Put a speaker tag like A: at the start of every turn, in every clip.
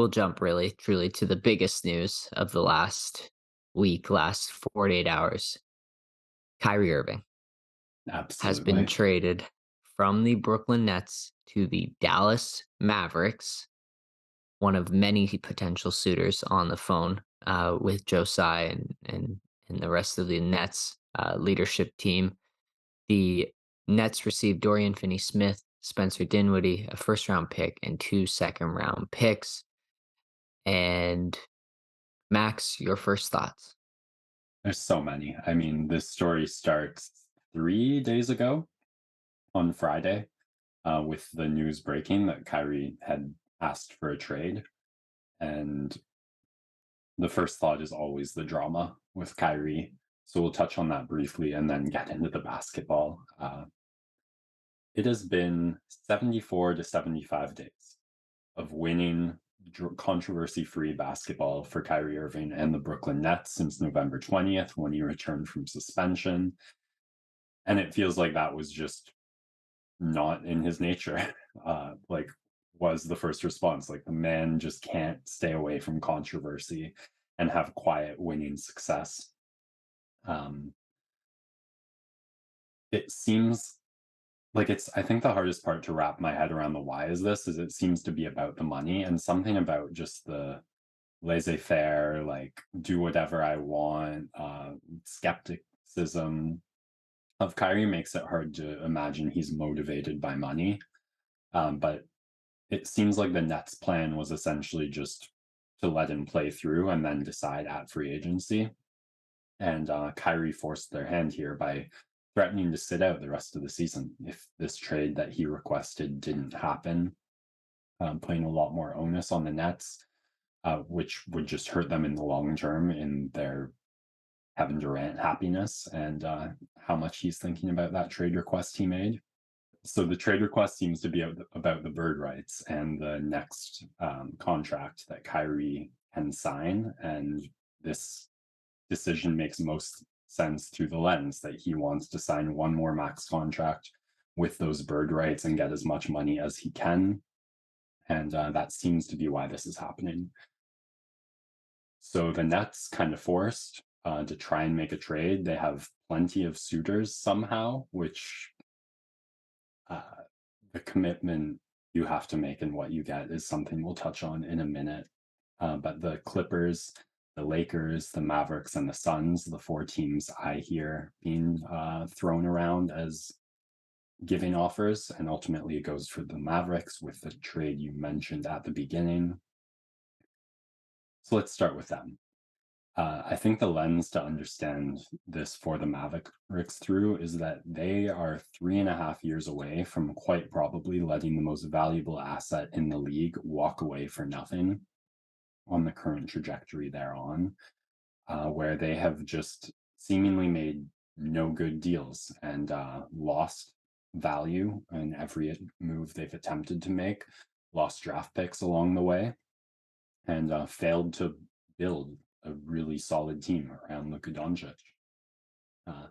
A: we'll jump really, truly to the biggest news of the last week, last 48 hours. Kyrie Irving has been
B: Absolutely.
A: traded from the Brooklyn Nets to the Dallas Mavericks, one of many potential suitors on the phone with Josiah and the rest of the Nets leadership team. The Nets received Dorian Finney-Smith, Spencer Dinwiddie, a first round pick, and two second-round picks. And Max, your first thoughts?
B: There's so many. I mean, this story starts 3 days ago on Friday, with the news breaking that Kyrie had asked for a trade. And the first thought is always the drama with Kyrie. So we'll touch on that briefly and then get into the basketball. It has been 74 to 75 days of winning controversy free basketball for Kyrie Irving and the Brooklyn Nets since November 20th when he returned from suspension. And it feels like that was just not in his nature. Like, was the first response. Like, the man just can't stay away from controversy and have quiet winning success. Um, it seems like I think the hardest part to wrap my head around the why is this is it seems to be about the money and something about just the laissez-faire, like do whatever I want, skepticism of Kyrie makes it hard to imagine he's motivated by money. But it seems like the Nets' plan was essentially just to let him play through and then decide at free agency. And Kyrie forced their hand here by threatening to sit out the rest of the season if this trade that he requested didn't happen, putting a lot more onus on the Nets, which would just hurt them in the long term in their Kevin Durant happiness and how much he's thinking about that trade request he made. So the trade request seems to be about the bird rights and the next contract that Kyrie can sign. And this decision makes most sense through the lens that he wants to sign one more max contract with those bird rights and get as much money as he can. And that seems to be why this is happening. So the Nets kind of forced to try and make a trade. They have plenty of suitors somehow, which uh, the commitment you have to make and what you get is something we'll touch on in a minute. But the Clippers, the Lakers, the Mavericks, and the Suns, the four teams I hear being thrown around as giving offers, and ultimately it goes for the Mavericks with the trade you mentioned at the beginning. So let's start with them. I think the lens to understand this for the Mavericks through is that they are 3.5 years away from quite probably letting the most valuable asset in the league walk away for nothing on the current trajectory they're on, where they have just seemingly made no good deals and lost value in every move they've attempted to make, lost draft picks along the way, and failed to build a really solid team around Luka Doncic. Uh,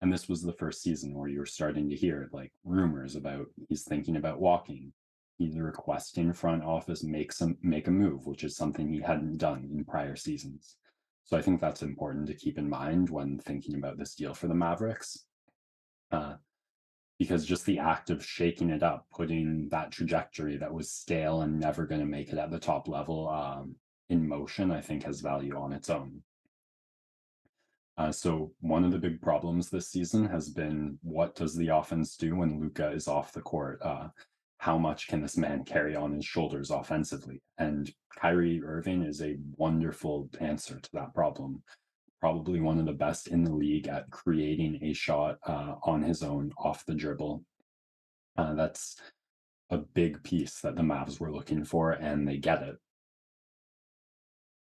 B: and this was the first season where you were starting to hear like rumors about he's thinking about walking. He's requesting front office make a move, which is something he hadn't done in prior seasons. So I think that's important to keep in mind when thinking about this deal for the Mavericks. Uh, because just the act of shaking it up, putting that trajectory that was stale and never going to make it at the top level in motion, I think has value on its own. So one of the big problems this season has been what does the offense do when Luka is off the court? How much can this man carry on his shoulders offensively? And Kyrie Irving is a wonderful answer to that problem. Probably one of the best in the league at creating a shot on his own off the dribble. That's a big piece that the Mavs were looking for, and they get it.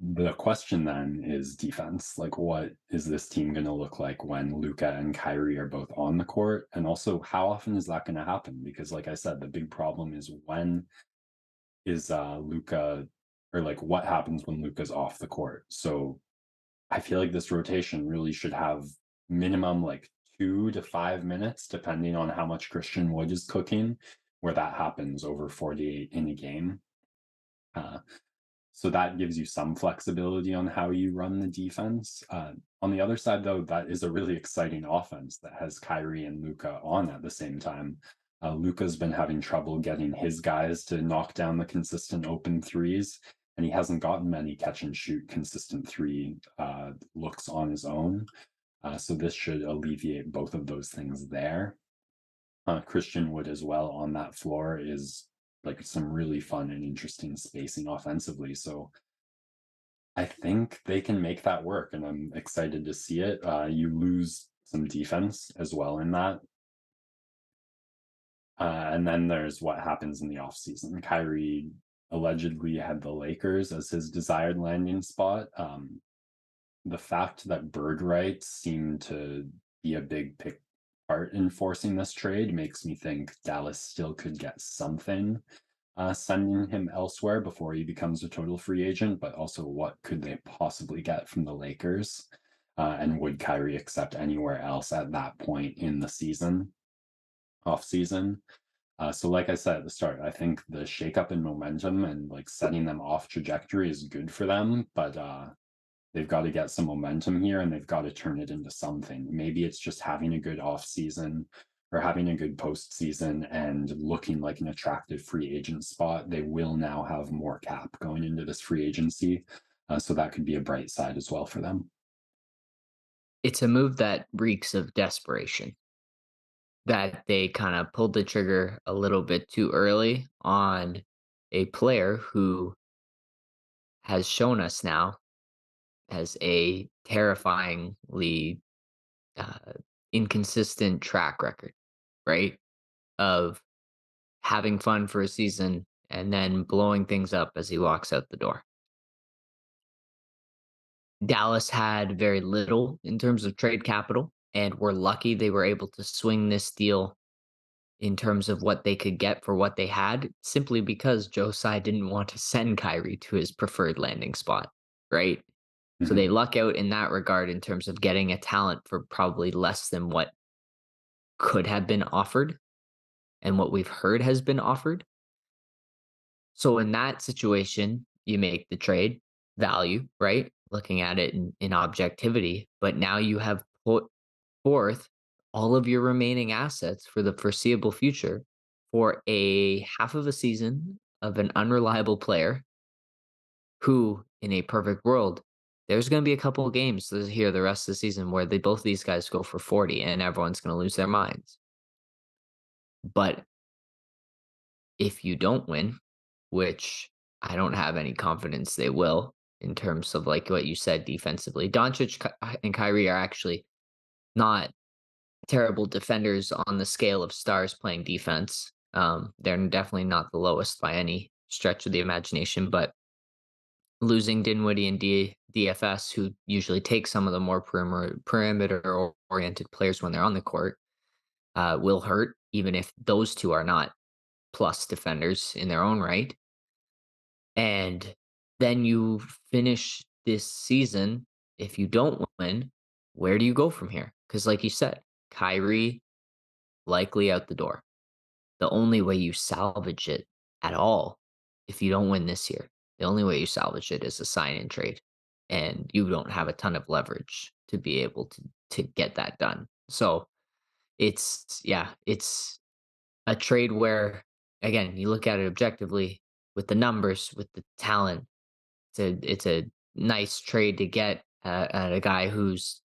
B: The question then is defense. Like, what is this team going to look like when Luca and Kyrie are both on the court? And also, how often is that going to happen? Because, like I said, the big problem is when is Luca, or like what happens when Luca's off the court? So I feel like this rotation really should have minimum like 2 to 5 minutes, depending on how much Christian Wood is cooking, where that happens over 48 in a game. Uh, So that gives you some flexibility on how you run the defense. On the other side, though, that is a really exciting offense that has Kyrie and Luca on at the same time. Luca's been having trouble getting his guys to knock down the consistent open threes, and he hasn't gotten many catch and shoot consistent three looks on his own. So this should alleviate both of those things there. Christian Wood as well on that floor is like some really fun and interesting spacing offensively. So I think they can make that work, and I'm excited to see it. You lose some defense as well in that. And then there's what happens in the offseason. Kyrie allegedly had the Lakers as his desired landing spot. The fact that bird rights seem to be a big part in forcing this trade makes me think Dallas still could get something sending him elsewhere before he becomes a total free agent, but also what could they possibly get from the Lakers? And would Kyrie accept anywhere else at that point in the season, off season? So like I said at the start, I think the shakeup in momentum and like setting them off trajectory is good for them, but they've got to get some momentum here and they've got to turn it into something. Maybe it's just having a good off season or having a good postseason and looking like an attractive free agent spot. They will now have more cap going into this free agency. So that could be a bright side as well for them.
A: It's a move that reeks of desperation, that they kind of pulled the trigger a little bit too early on a player who has shown us now as a terrifyingly uh, inconsistent track record, right? Of having fun for a season and then blowing things up as he walks out the door. Dallas had very little in terms of trade capital, and we're lucky they were able to swing this deal in terms of what they could get for what they had, simply because Joe Tsai didn't want to send Kyrie to his preferred landing spot, right? So they
B: Mhm.
A: luck out in that regard in terms of getting a talent for probably less than what could have been offered and what we've heard has been offered. So in that situation, you make the trade value, right? Looking at it in objectivity, but now you have put forth all of your remaining assets for the foreseeable future for a half of a season of an unreliable player who, in a perfect world, there's going to be a couple of games here the rest of the season where both these guys go for 40 and everyone's going to lose their minds. But if you don't win, which I don't have any confidence they will in terms of like what you said defensively, and Kyrie are actually not terrible defenders on the scale of stars playing defense. They're definitely not the lowest by any stretch of the imagination, but losing Dinwiddie and DFS, who usually take some of the more perimeter oriented players when they're on the court, will hurt, even if those two are not plus defenders in their own right. And then you finish this season. If you don't win, where do you go from here? Because, like you said, Kyrie likely out the door. The only way you salvage it at all, if you don't win this year, the only way you salvage it is a sign and trade. And you don't have a ton of leverage to be able to get that done. So it's a trade where again, you look at it objectively with the numbers, with the talent. It's a nice trade to get at a guy who's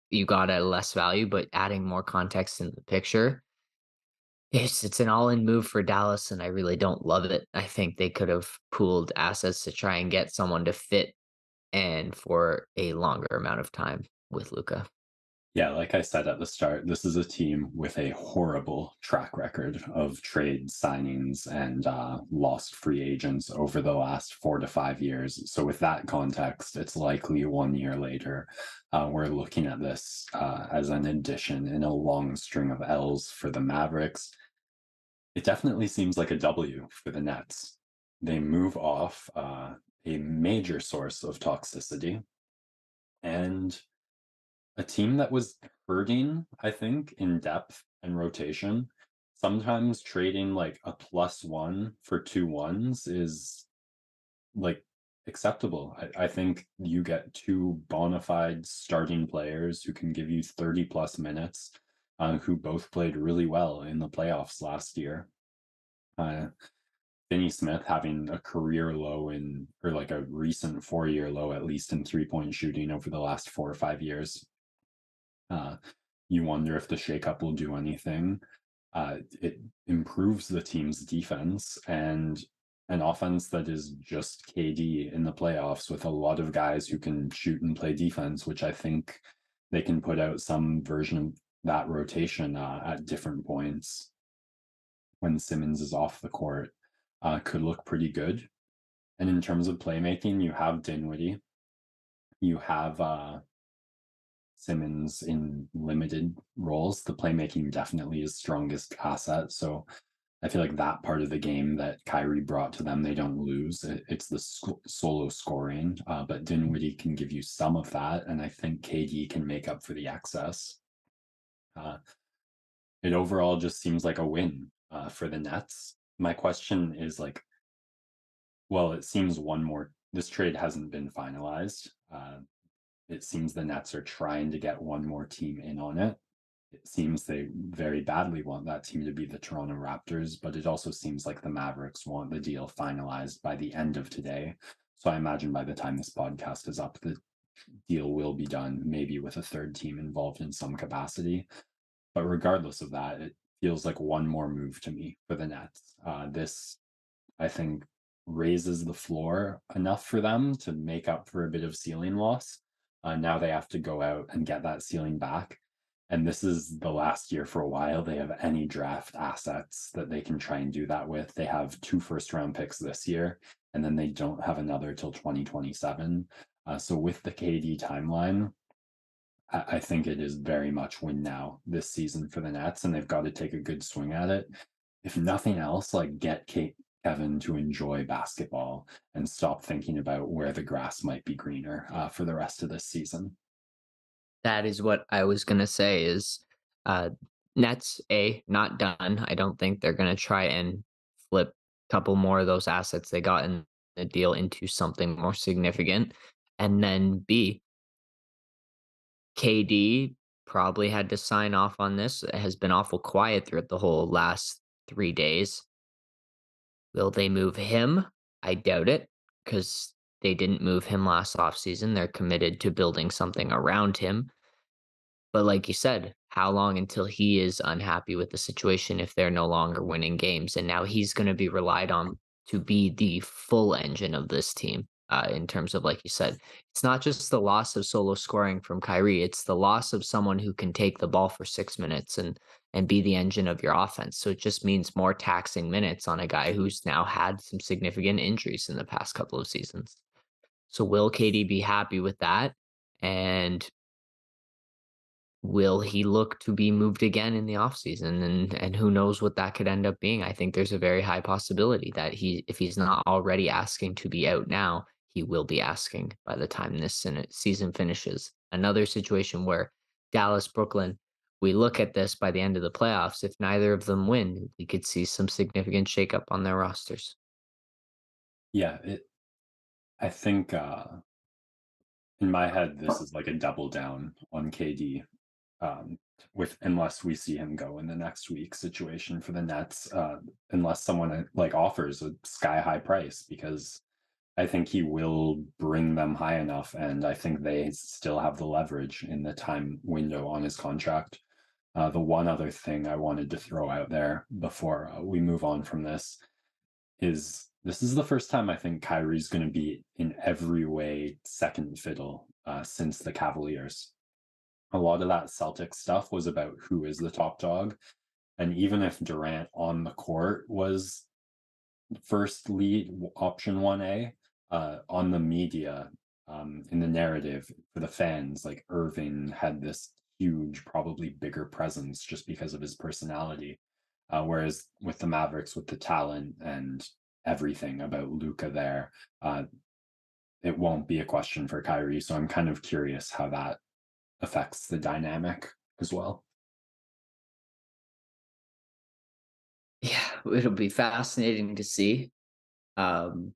A: you got at a less value, but adding more context in the picture, it's an all-in move for Dallas, and I really don't love it. I think they could have pooled assets to try and get someone to fit and for a longer amount of time with Luca.
B: Yeah, like I said at the start, this is a team with a horrible track record of trade signings and lost free agents over the last 4 to 5 years. So, with that context, it's likely 1 year later, we're looking at this as an addition in a long string of L's for the Mavericks. It definitely seems like a W for the Nets. They move off a major source of toxicity and a team that was hurting, I think, in depth and rotation. Sometimes trading like a +1 for two ones is like acceptable. I think you get two bona fide starting players who can give you 30 plus minutes, who both played really well in the playoffs last year. Uh, Finney-Smith having a career low in, or like a recent 4 year low, at least in 3-point shooting over the last 4 or 5 years. Uh, you wonder if the shakeup will do anything. It improves the team's defense and an offense that is just KD in the playoffs with a lot of guys who can shoot and play defense, which I think they can put out some version of that rotation at different points when Simmons is off the court. Could look pretty good. And in terms of playmaking, you have Dinwiddie, you have Simmons in limited roles. The playmaking definitely is strongest asset. So I feel like that part of the game that Kyrie brought to them, they don't lose. It's the solo scoring, but Dinwiddie can give you some of that, and I think KD can make up for the excess. Uh, it overall just seems like a win for the Nets. My question is like, well, it seems one more. This trade hasn't been finalized. It seems the Nets are trying to get one more team in on it. It seems they very badly want that team to be the Toronto Raptors, but it also seems like the Mavericks want the deal finalized by the end of today. So I imagine by the time this podcast is up, the deal will be done, maybe with a third team involved in some capacity. But regardless of that, it feels like one more move to me for the Nets. This, I think, raises the floor enough for them to make up for a bit of ceiling loss. Now they have to go out and get that ceiling back. And this is the last year for a while they have any draft assets that they can try and do that with. They have 2 first-round picks this year, and then they don't have another till 2027. So with the KD timeline, I think it is very much win now this season for the Nets, and they've got to take a good swing at it. If nothing else, like get Kevin to enjoy basketball and stop thinking about where the grass might be greener for the rest of this season.
A: That is what I was gonna say is, uh, Nets, not done. I don't think they're gonna try and flip a couple more of those assets they got in the deal into something more significant. And then B, KD probably had to sign off on this. It has been awful quiet throughout the whole last 3 days. Will they move him? I doubt it, because they didn't move him last offseason. They're committed to building something around him. But like you said, how long until he is unhappy with the situation if they're no longer winning games? And now he's going to be relied on to be the full engine of this team. In terms of, like you said, it's not just the loss of solo scoring from Kyrie; it's the loss of someone who can take the ball for 6 minutes and be the engine of your offense. So it just means more taxing minutes on a guy who's now had some significant injuries in the past couple of seasons. So will KD be happy with that? And will he look to be moved again in the offseason? And who knows what that could end up being. I think there's a very high possibility that if he's not already asking to be out now, he will be asking by the time this season finishes. Another situation where Dallas, Brooklyn, we look at this by the end of the playoffs. If neither of them win, we could see some significant shakeup on their rosters.
B: Yeah, I think in my head this is like a double down on KD. With unless we see him go in the next week situation for the Nets, unless someone like offers a sky high price, because I think he will bring them high enough, and I think they still have the leverage in the time window on his contract. The one other thing I wanted to throw out there before we move on from this is the first time I think Kyrie's going to be in every way second fiddle since the Cavaliers. A lot of that Celtics stuff was about who is the top dog. And even if Durant on the court was first lead option 1A, on the media, in the narrative for the fans, like Irving had this huge, probably bigger presence just because of his personality. Whereas with the Mavericks, with the talent and everything about Luca there, it won't be a question for Kyrie. So I'm kind of curious how that affects the dynamic as well.
A: Yeah, it'll be fascinating to see. Um,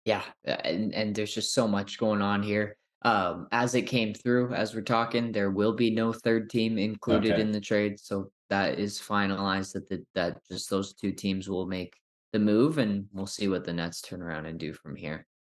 A: Yeah, and there's just so much going on here. As it came through, as we're talking, there will be no third team included
B: Okay.
A: in the trade, so that is finalized that that just those 2 teams will make the move, and we'll see what the Nets turn around and do from here.